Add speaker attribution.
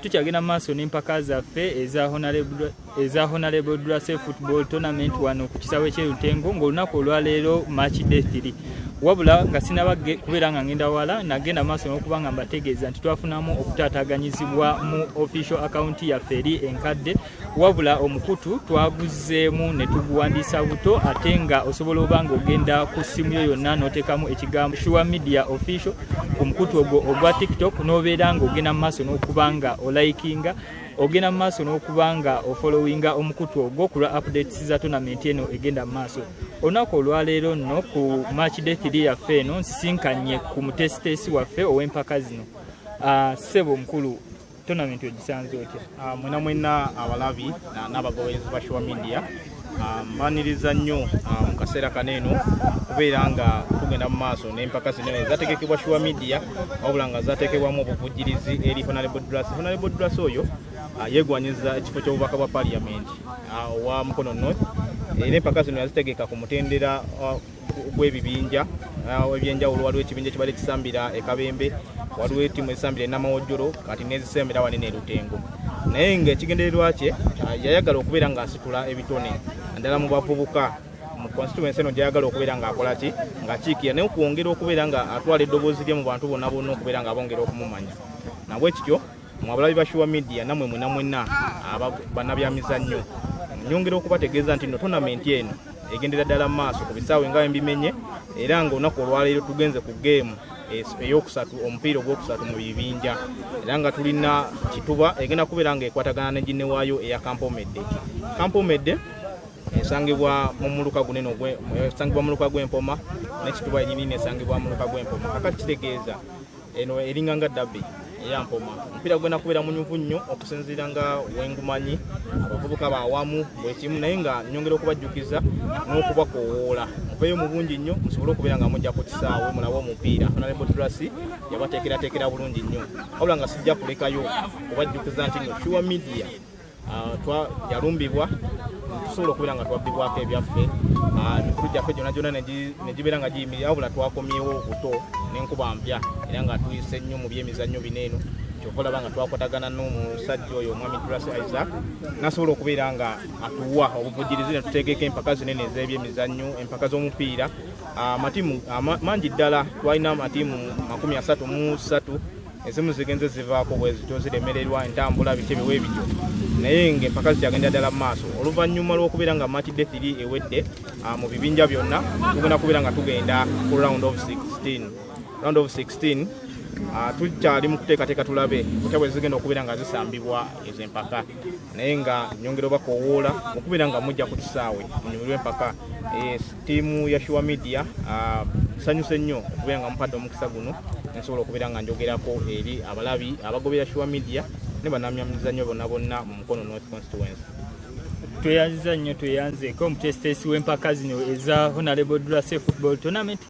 Speaker 1: tukyagenda maaso n'empaka zaffe eza Honorable Drase Football Tournament wano ku kisaawe ky'Erutengo ng'olunaku olwaleero March Day 3 wabula nga sinabagge kubeera nga ngenda wala nagenda maaso n'okuba nga mbategeeza nti twafunamu okutaataaganyizibwa mu official account yaffe eri enkadde wabula omukutu twaguzeemu ne tuguwandiisa buto ate nga osobola oba nga ogenda ku ssimu yo yonna n'oteekamu ekigambo Sure Media Official ku mukutu ogwo ogwa TikTok n'obeera nga ogenda mu maaso n'okuba nga olikinga ogenda mu maaso n'okuba nga ofollowinga omukutu ogwo ku lwa updates za tournament eno egenda mu maaso. Olunaku olwaleero nno ku March Day 3 yaffe eno nsisinkanye ku mutesitesi waffe ow'empaka zino. Ssebo mukulu, tournament ogisanze otya?
Speaker 2: Mwena abalabi n'abagoberezi ba Sure Media mbaniriza nnyo mu kaseera kaneeno kubeera nga tugenda mu maaso n'empaka zino ezateekebwa Sure Media wabula nga zateekebwamu obuvujjirizi eri Honorable Drase. Honorable Drase oyo yeegwanyiza ekifo ky'obubaka bwa Parliament owa Mukono North era empaka zino yazitegeka ku mutendera gw'ebibinja ebyenjawulo. Waliwo ekibinja ekibadde kisambira e Kabembe, waliwo ettimu ezisambira e Namawojjolo, kati n'ezisembera wanene e Rutengo. Naye ng'ekigendererwa kye yayagala okubeera ng'asitula ebitone naddala mu bavubuka mu constituency eno gyayagala okubeera ng'akola ki ng'akiikira naye okwongera okubeera nga atwala eddoboozi lye mu bantu bonna bonna okubeera ng'abongera okumumanya. Nabwe kityo mu abalabi ba Sure Media namwe mwenna bannabyamizannyo nyongera okubategeeza nti no tournament eno egendera ddala mu maaso ku bisaawe nga mbimenye era ng'olunaku olwaleero tugenze ku geemu eyokusatu omupiira ogwokusatu mu bibinja era nga tulina Kituba egenda kubeera nga ekwatagana ne ginne waayo eya Kampomedde. Kampomedde esangibwa mu muluka gunene esangibwa mu muluka gw'Empoma ne Kituba yennyini esangibwa mu muluka gw'Empoma. Kakati kitegeeza eno eringa nga dabbi eya Mpoma. Omupiira gwenda kubeera munyuvu nnyo okusinziira nga wengumanyi abavubuka baawamu bwe kimu naye nga nyongera okubajjukiza n'okubakoowoola muveeyo mu bungi nnyo musobole okubeera nga mujja ku kisaawe mulabe omupiira. Honorable Drase yabateekerateekera bulungi nnyo wabula nga sijja kulekayo kubajjukiza nti no Sure Media yalumbibwa tusobola okubeera nga twabbibwako ebyaffe emikulu gyaffe gyonna gyonna ne gibeera nga giyimirira wabula twakomyewo buto n'enkuba mpya era nga tuyise nnyo mu byemizannyo bineeno kyova olaba nga twakwatagana n'omusajja oyo omwami Drase Isaac nasobola okubeera nga atuwa obuvujjirizi ne tuteekeko empaka zinene ez'ebyemizannyo empaka z'omupiira amatiimu mangi ddala. Twalina amatiimu 33 ezimu zigenze zivaako bwe zityo ziremererwa entambula biki ebiwe bityo naye ng'empaka zikyagenda ddala mu maaso. Oluvannyuma lw'okubeera nga March Day 3 ewedde mu bibinja byonna tugenda kubeera nga tugenda ku round of 16 tukyali mu kuteekateeka tulabe kutya bwe zigenda okubeera nga zisambibwa ezo empaka naye nga nyongera obakoowoola okubeera nga mujja ku kisaawe munyumirwe empaka. Ttiimu ya Sure Media sanyuse nnyo okubeera nga mupadde omukisa guno nsobola okubeera nga njogerako eri abalabi abagoberera Sure Media ne bannamyamizannyo bonna mu Mukono North Constituency.
Speaker 1: Tweyanziza nnyo tweyanzeeko omutesitesi w'empaka zino eza Honorable Drase Football Tournament.